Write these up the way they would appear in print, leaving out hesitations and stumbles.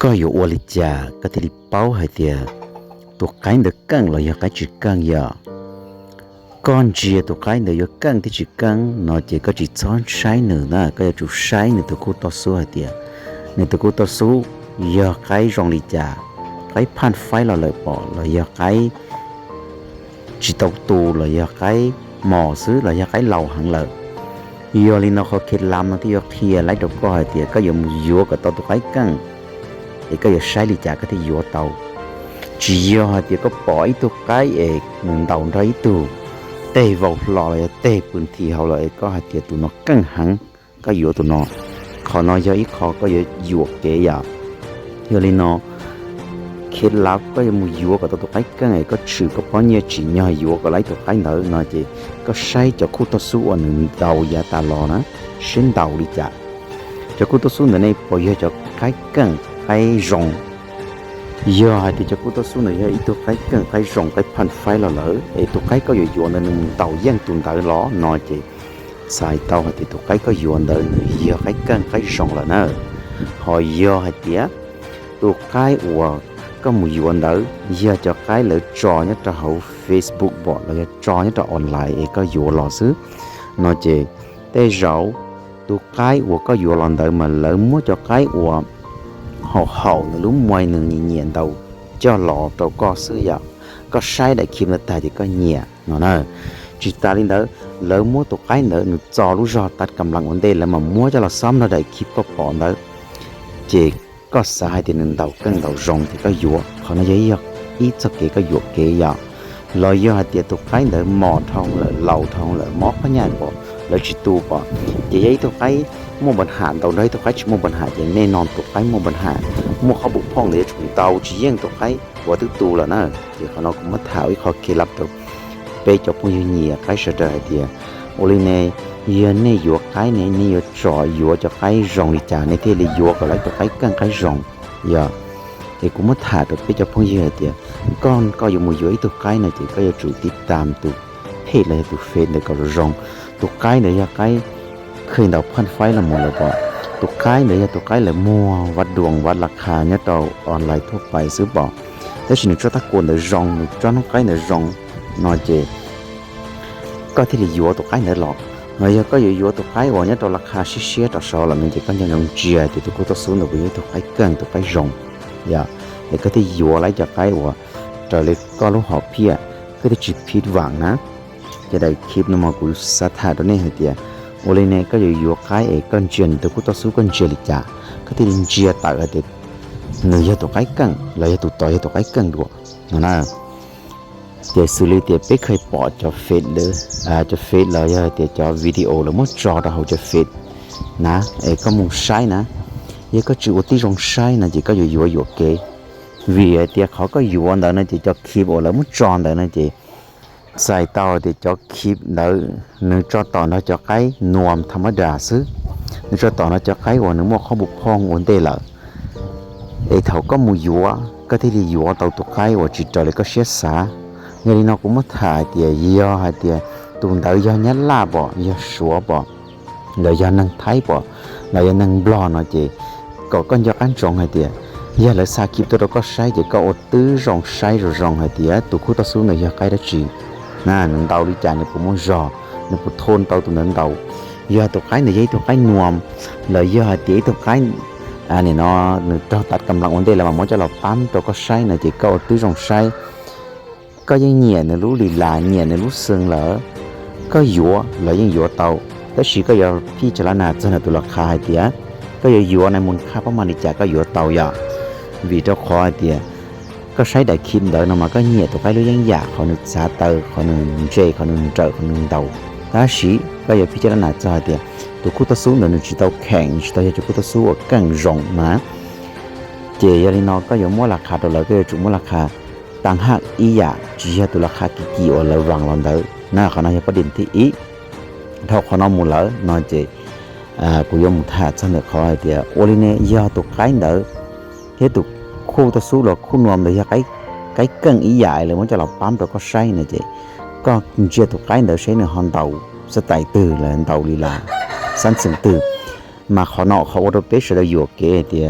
cóอยู่อวลิจาก็ที่เป้าให้เดียตัวไก่เด็กกังเราอยากไก่จีกังยาก่อนจีตัวไก่เด็กอยากกังที่จีกังนอเจก็จีซ้อนใช้หนึ่งนะก็จะจูใช้ในตัวกูต่อสู้ให้เดียในตัวกูต่อสู้อยากไก่รองลิจาไก่พันไฟเราเลยปอเราอยากไก่จีตกตูเราอยากไก่หมอซื้อเราอยากไก่เหล่าหังเลยยอลินเขาเข็ดลำนะที่อยากเทียไล่ตัวก็ให้เดียก็ยังยัวกับตัวไก่กังเก็อย่าใช้ลิจาก็ที่ยัวเตาchỉ do họ chỉ có bỏ ít cái mình đầu ra ít tê vào lò lại tê bún thì họ lại có hạt tiệt tụi nó căng hẳn có dừa tụi nó họ nói cho ít họ có dừa kệ giờ giờ lên nó khi lão có một dừa của tụi cái này có sự có bao nhiêu chỉ nhờ dừa có lấy tụi cái nữa nó chỉ có sai cho khu tao su ở đầu giá ta lò nó xin đầu đi chả cho khu tao su này bây giờ cho cái căng cái rồng giờ thì cho cô tôi xuống này ít tôi cái cần cái rồng cái pan phai là lỡ ấy tôi cái có dụ dụ nên tàu giang tuần tới ló nói chị xài tàu thì tôi cái có dụ nữa giờ cái cần cái rồng là nữa hồi giờ hay tía tôi cái có một dụ nữa giờ cho cái lỡ trò nhất cho hậu Facebook bỏ là trò nhất cho online ấy có dụ lò xứ nói chị tê rau tôi cái có dụ lần nữa mà lỡ muốn cho cái hậu lúc ngoài nương nhẹ đầu cho lọ trâu co sữa dạo có sai đại kim là tài thì có nhẹ nó nè chỉ ta lên đó lỡ mua tổ cái nữa nó cho lúc giờ tắt cầm lặng vấn đề là mà mua cho là xong nó đại kim có bỏ đó chỉ có sai thì nương đầu cân đầu rồng thì có dụa họ nó giấy ít cho kế có dụa kế dạo lời do thì tổ cái nữa mò thông là lầu thông là mót có nhà bỏ lời chỉ tu bỏ chỉ giấy tổ cái mua bệnh hạn tàu đấy tụi cái chỉ mua bệnh hạn thì nên non tụi cái mua bệnh hạn mua khó bụng phong để chúng tàu chỉ riêng tụi cái của thứ tu là nó thì họ nó cũng mất thảo ít khó kia lập được bây giờ bao nhiêu nhiều cái sợ trời thì ôi này giờ này vừa cái này này vừa trò vừa cho cái rồng đi trả này thì là vừa còn lấy tụi cái căng cái rồng giờ thì cũng mất thả được bây giờ bao nhiêu thì con có dùng một dưới tụi cái này thì có giờ chủ tiết tam tụi hết là tụi phê để có rồng tụi cái này là cái khi đầu phân phái là một là bỏ tụi cái nữa tụi cái là mua vật đường vậtราคาnhất đầu onlineทั่วไปซื้อbỏ thế chỉ cho ta cuốn để rong cho nó cái để rong nói chứ có thể là dừa tụi cái nữa lọ rồi giờ có dừa tụi cái vào nhất đầuราคาxí cho sau là mình chỉ có những đồng chia thì tụi cô ta xuống được với tụi cái cần tụi cái rong giờ để có thể dừa lấy cho cái vào trở lại có lúc họ pia có thể chỉ phít vàng ná cho đây kịp nó mà cũng sát hại đó này thì ôi này có dụ cái con chuyện từ cô số con chuyện lịch trả có thể đến chia tại ở đây người cho tụi cái cần lấy tụi tỏi tụi cái cần được nó để xử lý thì biết khai bỏ cho phết nữa cho phết là để cho video là mất trò đó hậu cho phết nè có một sai nè giờ có chịu tí trong sai nè chỉ có dụ kế vì thì họ có dụ anh đó nên chỉ cho khi bộ là mất tròn đó nên chỉ xài tàu thì cho kịp đỡ nếu cho tàu nó cho cái nuông thầm đà xứ nếu cho tàu nó cho cái của nó mua không bục phong vấn đề là để thầu có mùi dúa có thể đi dúa tàu tụt cái của chỉ trở lại có xét xả người nó cũng mất thải thì do hay thì tụi đỡ do nhát la bỏ do sủa bỏ lợi do năng thái bỏ lợi do năng blo nó chỉ có con do ăn trộn hay thì giờ lại xa kịp tôi đâu có sai chỉ có ô tứ rong sai rồi rong hay thì tụi khu tao xuống này do cái đó chỉ nè nâng đầu đi chạy này cũng muốn rò nó cũng thôn tao tụi nâng đầu giờ tụi cái này giấy tụi cái nuông lợi giờ hạt tía tụi cái này nó cho tạt cầm lặng vấn đề là mà muốn cho nó bám cho có say này chỉ có tứ rong say có giấy nhẹ này lú lì là nhẹ này lú xương lỡ có dũa lợi những dũa tàu đó chỉ có giờ khi cho nó cho nên tụi nó khai hạt tía có giờ dũa này muốn khai bao mà đi chạy có dũa tàu giờ vì cho khó hạt tía có sai đại kim đỡ nó mà có nhiều tụi cái lưới giăng giả họ được xả tờ họ được chê họ được trợ họ được đầu đó xí bây giờ phía trên là cho thì tụi cô ta xuống nữa chỉ tàu kẹn chỉ tàu cho cô ta xuống ở càng rộng mà chê giờ đi nó có giống mua là khá đồ là cái chủ mua là khá tăng hạng ý giả chỉ là tụi là khá kỳ ở lỡ vàng lần đỡ na họ nói có điểm thị ý thao họ nói một lỡ nói chê của dùng một hạt xong được khó thì ô linh giờ tụi cái đỡ thế tụi khu ta số là khu nuông để cho cái cân ý dài là muốn cho nó bám được có say này chị có chia thuộc cái nữa sẽ là hòn tàu sẽ tại từ là tàu đi là sẵn sàng từ mà họ nọ họ ô tô sẽ là dụ kế thì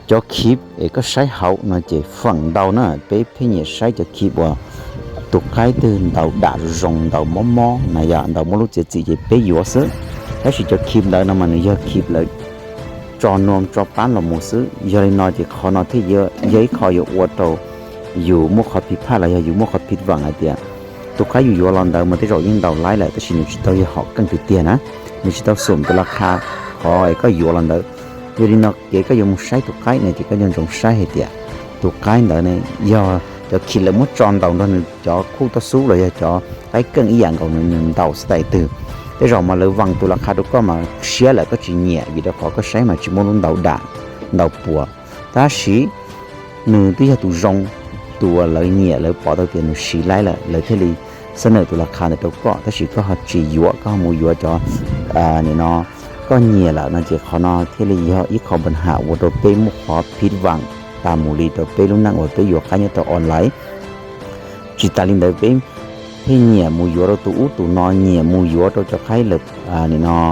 cho kịp ấy có sai hậu nó chỉ phần đầu nó bé phê nhẹ sai cho kịp và tụ cái từ đầu đã rồng đầu mó này giờ đầu mó lúc chỉ bé yếu sứ thế thì cho kịp lại nó mà nó giờ kịp lại cho nôm cho bán là một sứ giờ nó chỉ khó nó thế giờ giấy khó yếu ô tôอยู่มั่วขอผิดพลาดอะไรอยู่มั่วขอผิดหวังอะไรเดียตัวใครอยู่ลอนเดอร์มันที่เรายิ่งเดาไล่เลยแต่สิ่งที่เราจะหอกกันคือเตียนะมันที่เราสุ่มตัวราคาขอไอ้ก็อยู่ลอนเดอร์อยู่ดีนอกเก๋ก็ยังมุใช้ตัวใครเนี่ยที่ก็ยังจงใช้เหตุเดียตัวใครเดอร์เนี่ยย่อจะคิดเลยมั่วจอนเดานั่นจะคู่ตัวสู้เลยจะไอ้เกินอีอย่างของหนึ่งเดาสไตล์ตื่นแต่เรามาเลยวังตัวราคาตัวก็มาเชียร์เลยก็จีเนียวิธีขอก็ใช้มาจีโมลุนเดาด่าเดาปัวถ้าสีหนึ่งที่จะตัวรงตัวเลยเนี่ยเลยปอตัวเตียนสีไล่เลยที่ลีเสนอตัวราคาในตัวก็ถ้าสีก็หาจียัวก็มูยัวจอเนี่ยเนาะก็เนี่ยแหละนั่นจะขอเนาะที่ลีเขาอีกขอปัญหาว่าตัวเป้มุขอผิดหวังตามมูลีตัวเป้ลุนั่งว่าเป้ยัวกันเนี่ยตัวออนไลน์จิตาลินเดเป้ที่เนี่ยมูยัวเราตัวนอนเนี่ยมูยัวตัวจะใครเลยเนี่ยเนาะ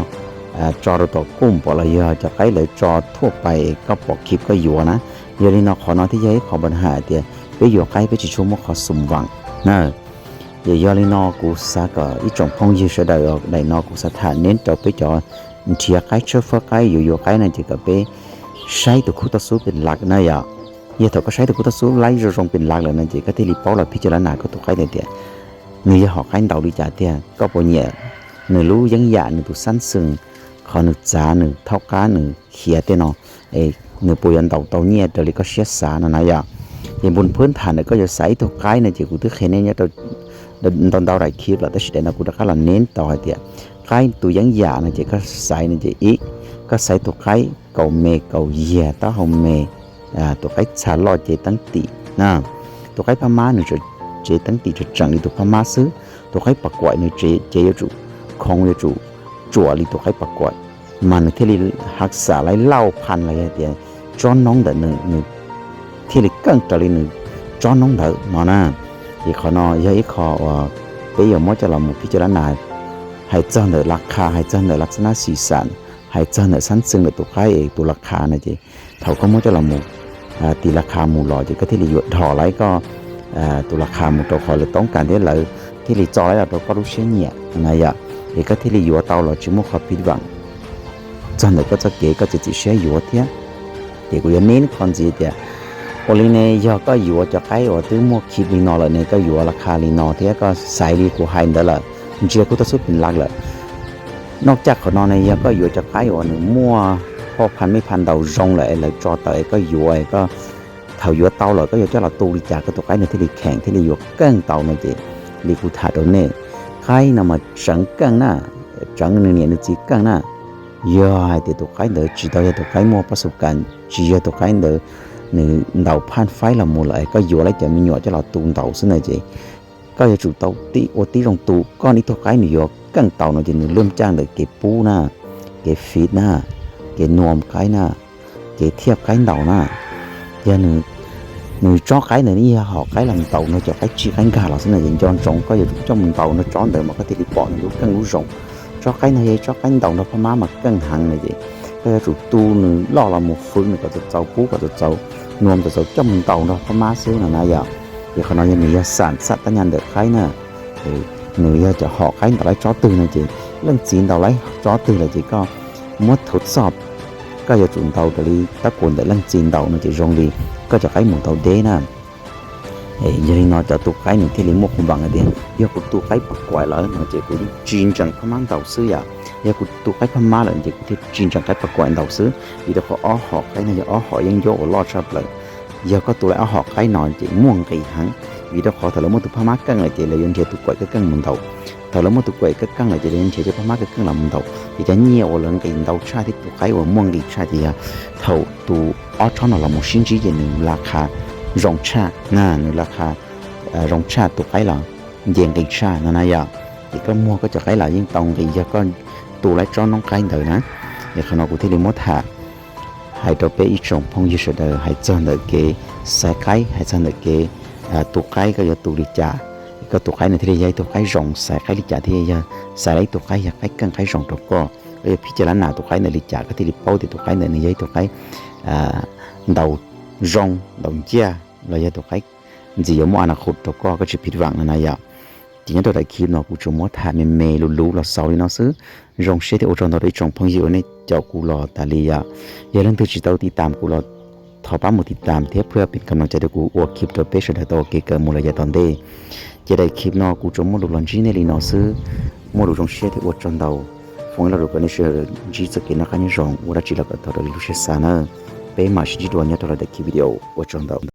จอเราตัวกุ้มปอละเยอะจะใครเลยจอทั่วไปก็ปอกคลิปก็ยัวนะเดี๋ยวนี้เนาะขอเนาะที่ยัยขอปัญหาเดียไปอยู่ใกล้ไปจิชมขอสมหวังนะอย่ายอลินอกูสักอีจงพงยืดได้ในนอกูสถานเน้นจะไปจอเทียใกล้เชื่อฟ้าใกล้อยู่ใกล้นั่นจะกับไปใช้ตัวคู่ต่อสู้เป็นหลักนะอย่าอย่าเถอะก็ใช้ตัวคู่ต่อสู้ไล่จะรงเป็นหลักเลยนั่นจะก็ที่รีบป้อเราพิจารณาก็ตัวใกล้เดียเนื้อหอกใกล้เดาดีจ่าเดียก็ปนเนี่ยเนื้อรู้ยังหยาเนื้อตัวสั้นซึ่งขอเนื้อจ้าเนื้อเท่าก้าเนื้อเขียเตนอเเนื้อปุยอันเดาเนี่ยเดี๋ยวนี้ก็เสียสารนะอย่าอย่างบนพื้นฐานเนี่ยก็จะใส่ตัวไก่เนี่ยจะกูตึกเห็นเนี่ยตัวตอนเราได้คลิปแล้วแต่สุดท้ายนะกูจะก็ละเน้นต่อให้เดียไก่ตัวยังหยาเนี่ยจะก็ใส่เนี่ยจะอีกก็ใส่ตัวไก่เก่าเมเก่าเยี่ยต้าหอมเมตัวไก่ชาลอเจตั้งตีนะตัวไก่พม่าเนี่ยจะเจตั้งตีจะจังตัวพม่าซื้อตัวไก่ปักกวาดเนี่ยเจอยู่คงอยู่จั่วลิตัวไก่ปักกวาดมันที่ลิหักษาไรเล่าพันอะไรเดียจอนน้องเดินหนึ่งที่ลิกังตะลินึจอนน้องเดอนอนะอีขอนอยาอีขอว่าไปอยู่มั่วจะเราหมู่พิจารณาให้เจ้าเนราคาให้เจ้าเนลักษณะสีสันให้เจ้าเนสั้นซึ่งในตัวใครเองตัวราคานะจีเขาก็มั่วจะเราหมู่ตีราคาหมู่หล่อจีก็ที่ลิหยดถอไรก็ตัวราคาหมู่ตัวคอเลยต้องการได้เลยที่ลิจอยเราก็รู้เช่นเนี่ยนะยะเอกก็ที่ลิหยดเตาเราจิมั่วขอผิดหวังเจ้าเนก็จะเก๋ก็จะจิเชื่อหยดเทียเด็กกูยังเน้นคอนจีเดียโอลิเนยก็อยู่จะใกล้ว่าตื้อมั่วคิดลีนอเลยเนี่ยก็อยู่ราคาลีนอที่ก็ใส่ลีกูไฮเดอร์ละเจ้ากูต้องสุดเป็นหลักเลยนอกจากขอนอนเนี่ยก็อยู่จะใกล้ว่าหนึ่งมั่วพอพันไม่พันเดาจงเลยเลยจอเตยก็อยู่ไอ้ก็เท่าอยู่เตาเลยก็อยู่จะเราตูลีจากก็ตัวใกล้ในที่ลีแข็งที่ลีอยู่เก้งเตาเนี่ยจีลีกูถ่ายตัวเนี่ยใครนำมาจังเก้งน่ะจังเนี่ยนึกจีเก้งน่ะเยอะไอ้ตัวใกล้เดอจีตัวตัวใกล้มั่วประสบการณ์จีตัวใกล้เดอเดาผ่านไฟละมูเลยก็อยู่อะไรจะมีหยอดจะเราตูนเดาซึ่งไหนจีก็จะจุดเตาตีโอตีลงตูก้อนนี้ตัวไก่หนึ่งหยอดกั้งเตาหนึ่งจีเริ่มจ้างเลยเก็บปูหน้าเก็บฟีดหน้าเก็บนวมไก่หน้าเก็บเทียบไก่เดาหน้าgiờ người cho cái này đi họ cái làm tàu nó cho cái chi cánh gà là thế này dành cho trống có giờ trong mình tàu nó tròn để mà có thể đi bỏ nó cân lú rộng cho cái này cho cánh tàu nó có má mà cân hàng này vậy cái chủ tu nữa lo là một phương này có được tàu cũ có được tàu nuông được tàu trong mình tàu nó có má xíu là nãy giờ thìเขาnói như người sản xuất ta nhận được cái nè thì người cho họ cái tàu lấy chó từ này chị lần chín tàu lấy chó từ là chỉ có muốn thử sอบก็จะจุนเตาตัวนี้ตะโกนแต่ลังจีนเตามันจะรงดีก็จะใช้หมุนเตาเด้นะยังนอจะตุกไก่หนึ่งที่เลี้ยงมกคุณบังอะไรเดียยังกุตุกไก่ปักกวายแล้วมันจะกุจีนจังพม่าเตาซื้อยังกุตุกไก่พม่าเลยจะกุที่จีนจังไก่ปักกวายเตาซื้ออีแต่พออ้อหอกไก่เนี่ยจะอ้อหอยังโยกลอดชอบเลยยังก็ตัวอ้อหอกไก่นอนจะม่วงไก่หังอีแต่พอถ้าเราไม่ตุกพม่ากังเลยจะเลยยังจะตุกกวายก็กังมันเตาถ้าเราไม่ตุกกวายก็กังเลยจะเลยยังจะพม่าก็กังลำเตาที่จะเงี้ยวเลยกินเตาชาที่ตุกไก่ว่าม่วงดีชาที่เท่าตัวอ้อช้อนเราหมดชิ้นจีจะหนึ่งราคารองชาหน้าหนึ่งราคารองชาตุกไก่เราเย็นกินชานั่นนะยาที่ก็มัวก็จะไก่เรายิ่งตรงที่จะก็ตัวไรจ้อนน้องไก่เดินนะเดี๋ยวขณะกูที่เรียนมดหาให้ตัวเป็นอีกจงพงยืดเดินให้เจ้าเดินเกยใส่ไก่ให้เจ้าเดินเกยตุกไก่ก็จะตุลิจ่าก็ตุกไก่ในที่ใหญ่ตุกไก่รองใส่ไก่ลิจ่าที่ใหญ่ใส่ไรตุกไก่อยากไก่กังไก่รองตัวก็เลยพิจารณาตุกไก่ในลิจ่าก็ที่ริเป้าที่ตุกไก่ในใหญ่ตุกไก่ đầu rong đầu chia là giờ tụi cái gì ở mua ăn khụt tụi có chỉผิดหวังnày ya chỉ nhớ tụi đại kim nó cũng chung mua thà mềm mềm lù lù là sáu nó xứ rong xe thì ở trong đó đấy trong phong diệu này cháu cụ lò tà lì ya giờ lần thứ chỉ tao đi tạm cụ lò thọป้ามุติตามเทียบเพื่อเป็นกำลังใจให้กูอวดคลิปตัวเป๊ะสุดท้ายตัวเกิดมูลยาตอนเดจะได้คลิปนอกูจงมูลหลอนจีในลีนอซื้อมูลจงเชื่อที่อวดจนเดาฟงเราดูกันในเชื่อจีจะกินนักการยังรองอวดจีเราก็ตัวเราลูกเชื่อสานะเป๊ะมาชิจิตัวเนี้ยตัวเราได้คลิปวิดีโออวดจนเดา